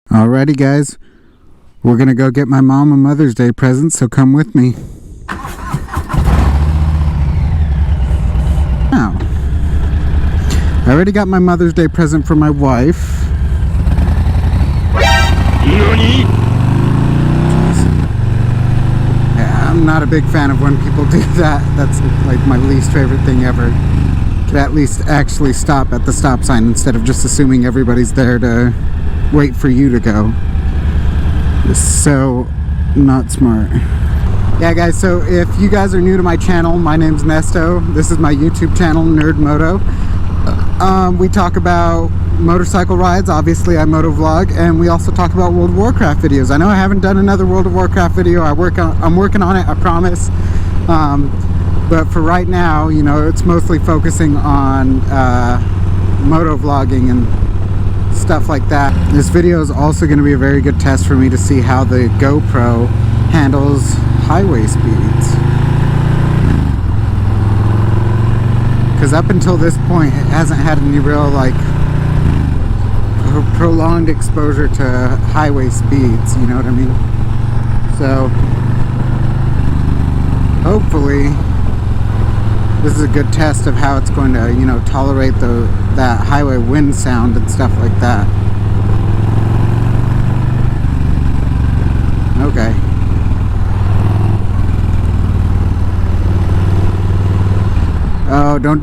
Alrighty guys, we're gonna go get my mom a Mother's Day present, so come with me. Now, I already got my Mother's Day present for my wife. NANI? Yeah, I'm not a big fan of when people do that. That's like my least favorite thing ever. Could at least actually stop at the stop sign instead of just assuming everybody's there to wait for you to go. It's so not smart. Yeah guys, so if you guys are new to my channel, my name's Nesto. This is my YouTube channel, Nerd Moto. We talk about motorcycle rides, obviously I motovlog, and we also talk about World of Warcraft videos. I know I haven't done another World of Warcraft video. I'm working on it, I promise. But for right now, you know, it's mostly focusing on motovlogging and stuff like that. This video is also going to be a very good test for me to see how the GoPro handles highway speeds. Because up until this point, it hasn't had any real like prolonged exposure to highway speeds, you know what I mean? So hopefully this is a good test of how it's going to, you know, tolerate that highway wind sound and stuff like that. Okay. Oh, don't.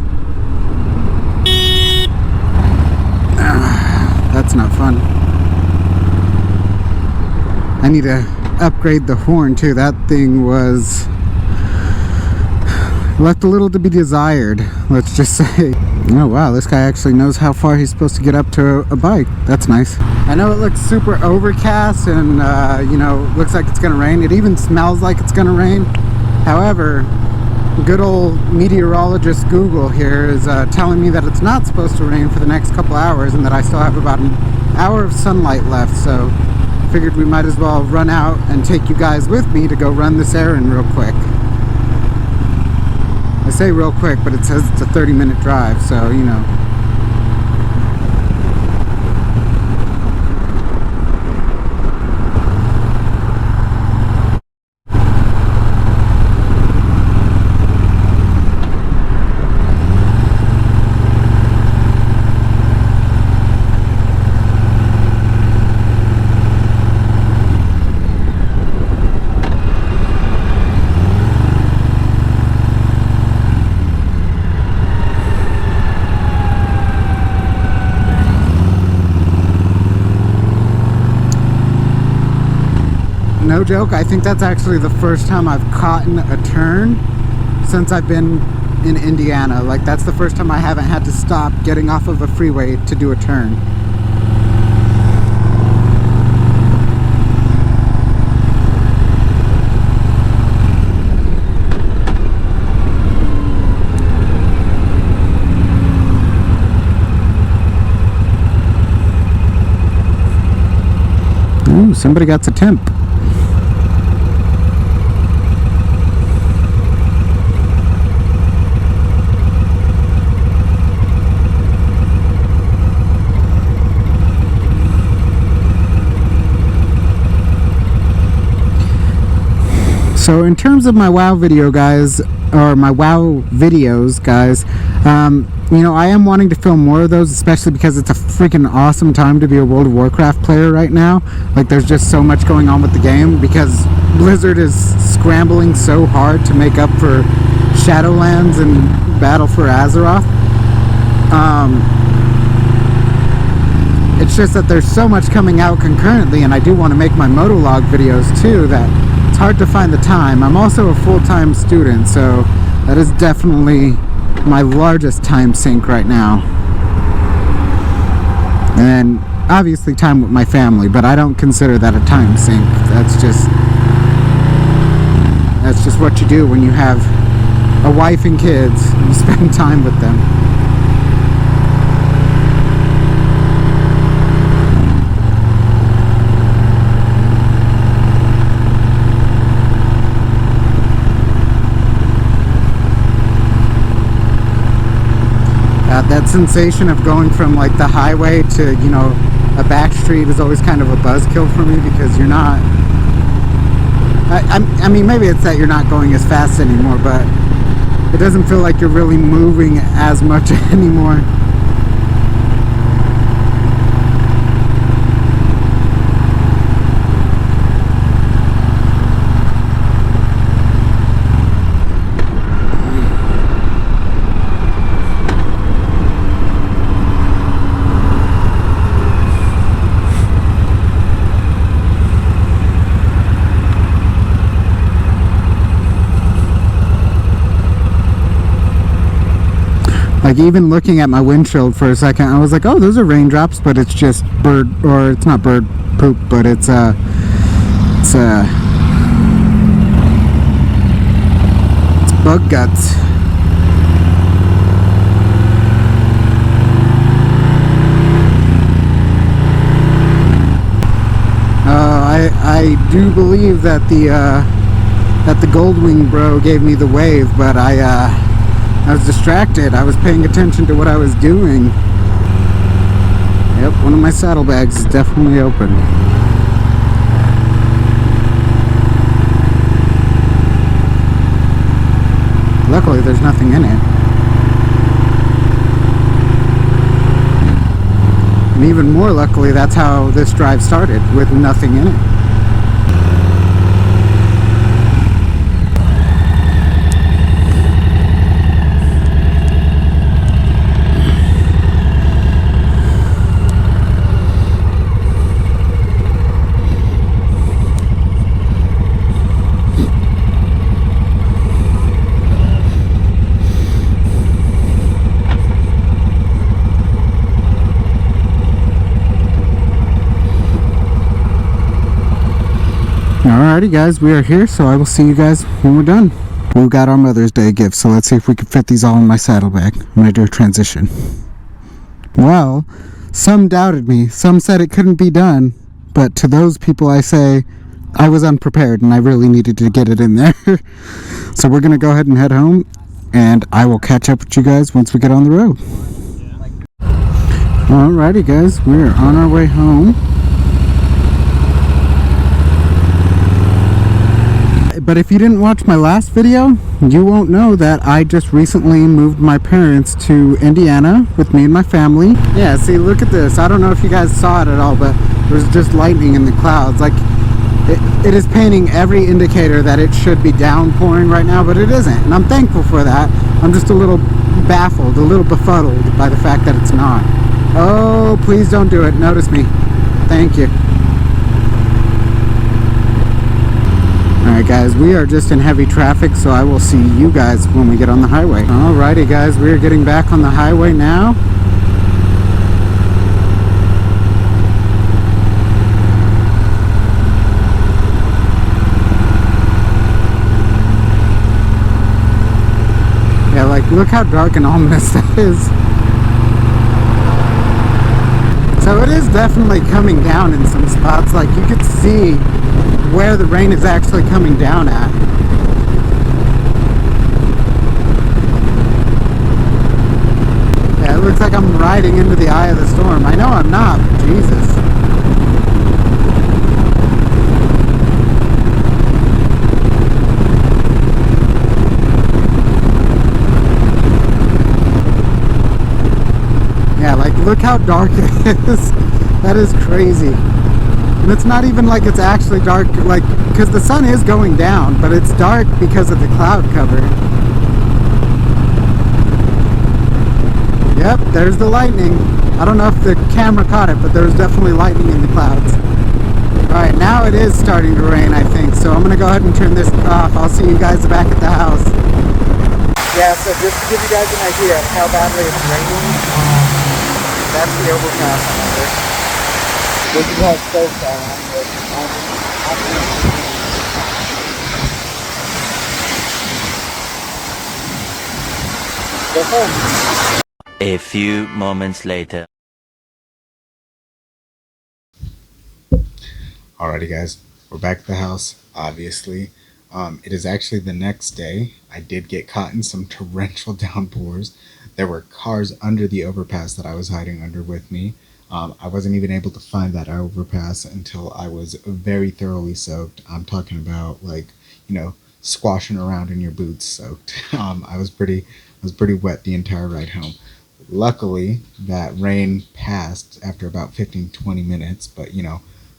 That's not fun. I need to upgrade the horn too. That thing was left a little to be desired, let's just say. Oh wow, this guy actually knows how far he's supposed to get up to a bike. That's nice. I know it looks super overcast and you know, looks like it's gonna rain. It even smells like it's gonna rain. However, good old meteorologist Google here is telling me that it's not supposed to rain for the next couple hours and that I still have about an hour of sunlight left, so figured we might as well run out and take you guys with me to go run this errand real quick. I say real quick, but it says it's a 30-minute drive, so you know. No joke, I think that's actually the first time I've caught a turn since I've been in Indiana. Like, that's the first time I haven't had to stop getting off of a freeway to do a turn. Ooh, somebody got a temp. So in terms of my WoW video guys, or my WoW videos guys, you know, I am wanting to film more of those, especially because it's a freaking awesome time to be a World of Warcraft player right now. Like, there's just so much going on with the game because Blizzard is scrambling so hard to make up for Shadowlands and Battle for Azeroth. It's just that there's so much coming out concurrently, and I do want to make my motolog videos too, that it's hard to find the time. I'm also a full-time student, so that is definitely my largest time sink right now. And obviously time with my family, but I don't consider that a time sink. That's just what you do when you have a wife and kids. You spend time with them. That sensation of going from like the highway to, you know, a back street is always kind of a buzzkill for me, because you're not, I mean, maybe it's that you're not going as fast anymore, but it doesn't feel like you're really moving as much anymore. Like, even looking at my windshield for a second, I was like, oh, those are raindrops, but it's just bird, or it's not bird poop, but it's bug guts. I do believe that the Goldwing bro gave me the wave, but I was distracted. I was paying attention to what I was doing. Yep, one of my saddlebags is definitely open. Luckily, there's nothing in it. And even more luckily, that's how this drive started, with nothing in it. Alrighty guys, we are here, so I will see you guys when we're done. We've got our Mother's Day gifts, so let's see if we can fit these all in my saddlebag. I'm going to do a transition. Well, some doubted me. Some said it couldn't be done. But to those people I say, I was unprepared and I really needed to get it in there. So we're going to go ahead and head home, and I will catch up with you guys once we get on the road. Alrighty guys, we're on our way home. But if you didn't watch my last video, you won't know that I just recently moved my parents to Indiana with me and my family. Yeah, see, look at this. I don't know if you guys saw it at all, but there's just lightning in the clouds. Like, it is painting every indicator that it should be downpouring right now, but it isn't. And I'm thankful for that. I'm just a little baffled, a little befuddled by the fact that it's not. Oh, please don't do it. Notice me. Thank you. Alright guys, we are just in heavy traffic, so I will see you guys when we get on the highway. Alrighty guys, we are getting back on the highway now. Yeah, like, look how dark and ominous that is. So it is definitely coming down in some spots. Like, you could see where the rain is actually coming down at. Yeah, it looks like I'm riding into the eye of the storm. I know I'm not, but Jesus. Yeah, like, look how dark it is. That is crazy. And it's not even like it's actually dark, like, because the sun is going down, but it's dark because of the cloud cover. Yep, there's the lightning. I don't know if the camera caught it, but there's definitely lightning in the clouds. Alright, now it is starting to rain, I think, so I'm going to go ahead and turn this off. I'll see you guys back at the house. Yeah, so just to give you guys an idea of how badly it's raining, that's the overpass I'm under. This is how it's supposed to be. A few moments later. Alrighty guys, we're back at the house, obviously. It is actually the next day. I did get caught in some torrential downpours. There were cars under the overpass that I was hiding under with me. I wasn't even able to find that overpass until I was very thoroughly soaked. I'm talking about like, squashing around in your boots soaked. I was pretty wet the entire ride home. Luckily, that rain passed after about 15, 20 minutes, but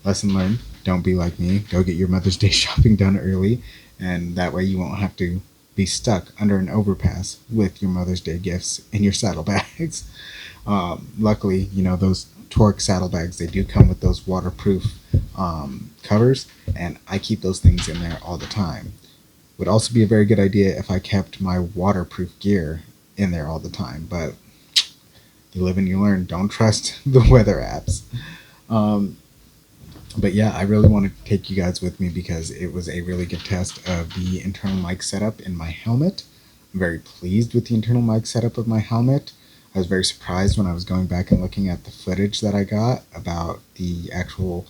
lesson learned. Don't be like me. Go get your Mother's Day shopping done early, and that way you won't have to be stuck under an overpass with your Mother's Day gifts in your saddlebags. Luckily, those Torque saddlebags, they do come with those waterproof covers, and I keep those things in there all the time. Would also be a very good idea if I kept my waterproof gear in there all the time, but you live and you learn. Don't trust the weather apps. Um, but yeah, I really want to take you guys with me because it was a really good test of the internal mic setup in my helmet. I'm very pleased with the internal mic setup of my helmet. I was very surprised when I was going back and looking at the footage that I got about the actual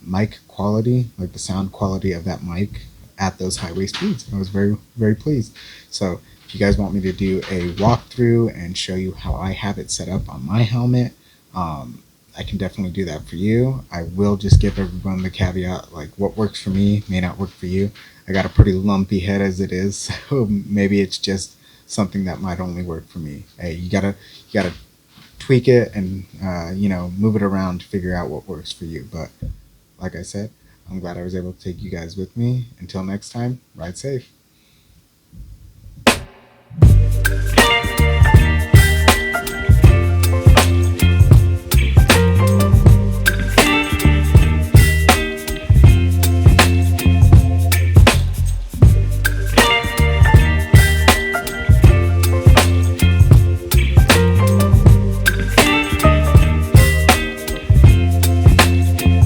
mic quality, like the sound quality of that mic at those highway speeds. I was very, very pleased. So if you guys want me to do a walkthrough and show you how I have it set up on my helmet, I can definitely do that for you. I will just give everyone the caveat, like what works for me may not work for you. I got a pretty lumpy head as it is, so maybe it's just something that might only work for me. Hey, you gotta tweak it and move it around to figure out what works for you. But like I said, I'm glad I was able to take you guys with me. Until next time, ride safe.